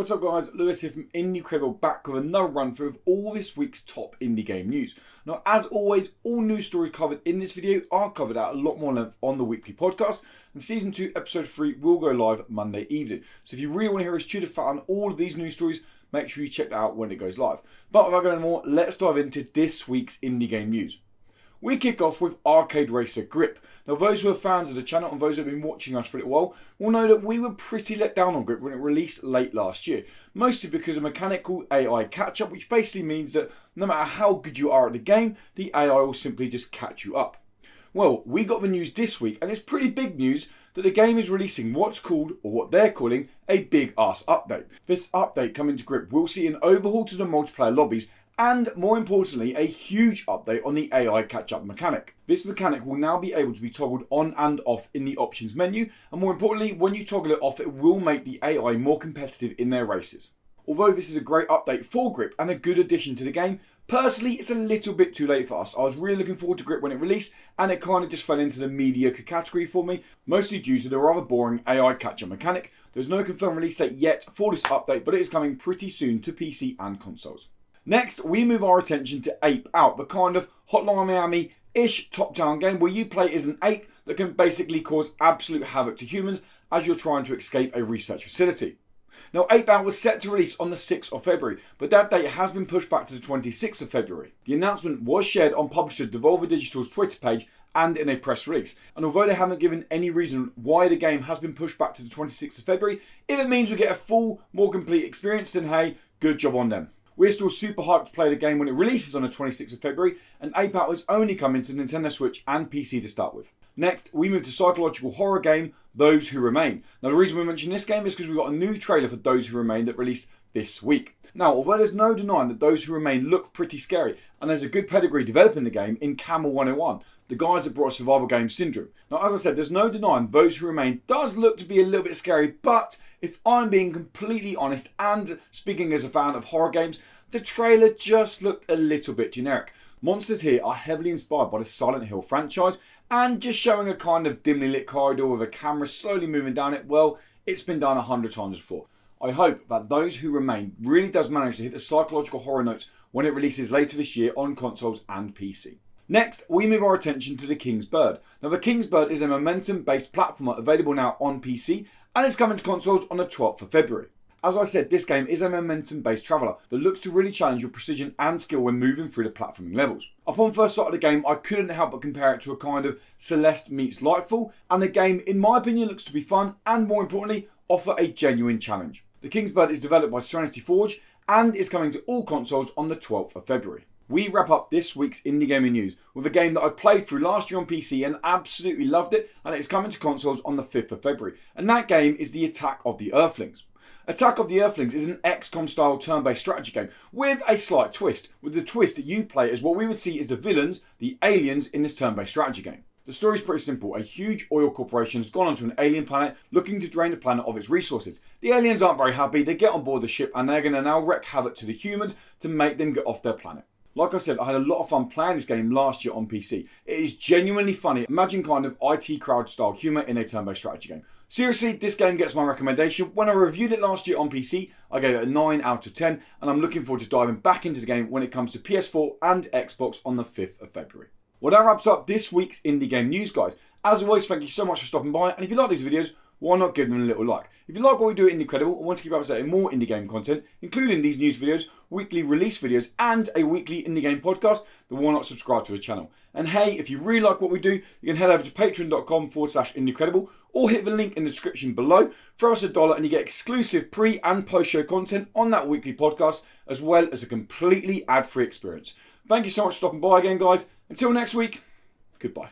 What's up guys, Lewis here from Incredible, back with another run through of all this week's top indie game news. Now as always, all news stories covered in this video are covered at a lot more length on the weekly podcast, and Season 2 Episode 3 will go live Monday evening. So if you really want to hear us chew the fat on all of these news stories, make sure you check that out when it goes live. But without going more, let's dive into this week's indie game news. We kick off with arcade racer Grip. Now those who are fans of the channel and those who have been watching us for a little while will know that we were pretty let down on Grip when it released late last year. Mostly because of mechanical AI catch-up, which basically means that no matter how good you are at the game, the AI will simply just catch you up. Well, we got the news this week, and it's pretty big news that the game is releasing what's called, or what they're calling, a big ass update. This update coming to Grip will see an overhaul to the multiplayer lobbies and, more importantly, a huge update on the AI catch-up mechanic. This mechanic will now be able to be toggled on and off in the options menu, and more importantly, when you toggle it off, it will make the AI more competitive in their races. Although this is a great update for Grip and a good addition to the game, personally it's a little bit too late for us. I was really looking forward to Grip when it released, and it kind of just fell into the mediocre category for me, mostly due to the rather boring AI catch-up mechanic. There's no confirmed release date yet for this update, but it is coming pretty soon to PC and consoles. Next, we move our attention to Ape Out, the kind of Hotline Miami-ish top-down game where you play as an ape that can basically cause absolute havoc to humans as you're trying to escape a research facility. Now, Ape Out was set to release on the 6th of February, but that date has been pushed back to the 26th of February. The announcement was shared on publisher Devolver Digital's Twitter page and in a press release. And although they haven't given any reason why the game has been pushed back to the 26th of February, if it means we get a full, more complete experience, then hey, good job on them. We're still super hyped to play the game when it releases on the 26th of February, and Ape Out is only coming to Nintendo Switch and PC to start with. Next, we move to psychological horror game Those Who Remain. Now the reason we mention this game is because we got a new trailer for Those Who Remain that released this week. Now, although there's no denying that Those Who Remain look pretty scary, and there's a good pedigree developing the game in Camel 101, the guys that brought survival game Syndrome. Now, as I said, there's no denying Those Who Remain does look to be a little bit scary, but if I'm being completely honest and speaking as a fan of horror games, the trailer just looked a little bit generic. Monsters here are heavily inspired by the Silent Hill franchise, and just showing a kind of dimly lit corridor with a camera slowly moving down it, well, it's been done 100 times before. I hope that Those Who Remain really does manage to hit the psychological horror notes when it releases later this year on consoles and PC. Next, we move our attention to The King's Bird. Now, The King's Bird is a momentum-based platformer available now on PC, and it's coming to consoles on the 12th of February. As I said, this game is a momentum-based traveller that looks to really challenge your precision and skill when moving through the platforming levels. Upon first sight of the game, I couldn't help but compare it to a kind of Celeste meets Lightfall, and the game, in my opinion, looks to be fun and, more importantly, offer a genuine challenge. The King's Bird is developed by Serenity Forge and is coming to all consoles on the 12th of February. We wrap up this week's indie gaming news with a game that I played through last year on PC and absolutely loved it, and it's coming to consoles on the 5th of February. And that game is the Attack of the Earthlings. Attack of the Earthlings is an XCOM style turn-based strategy game with a slight twist, with the twist that you play as what we would see as the villains, the aliens, in this turn-based strategy game. The story is pretty simple. A huge oil corporation has gone onto an alien planet looking to drain the planet of its resources. The aliens aren't very happy, they get on board the ship and they're going to now wreak havoc to the humans to make them get off their planet. Like I said, I had a lot of fun playing this game last year on PC. It is genuinely funny. Imagine kind of IT crowd style humour in a turn-based strategy game. Seriously, this game gets my recommendation. When I reviewed it last year on PC, I gave it a 9 out of 10, and I'm looking forward to diving back into the game when it comes to PS4 and Xbox on the 5th of February. Well, that wraps up this week's indie game news, guys. As always, thank you so much for stopping by, and if you like these videos, why not give them a little like? If you like what we do at Incredible and want to keep up to date with more indie game content, including these news videos, weekly release videos, and a weekly indie game podcast, then why not subscribe to the channel? And hey, if you really like what we do, you can head over to patreon.com/Incredible or hit the link in the description below. Throw us $1 and you get exclusive pre and post show content on that weekly podcast, as well as a completely ad-free experience. Thank you so much for stopping by again, guys. Until next week, goodbye.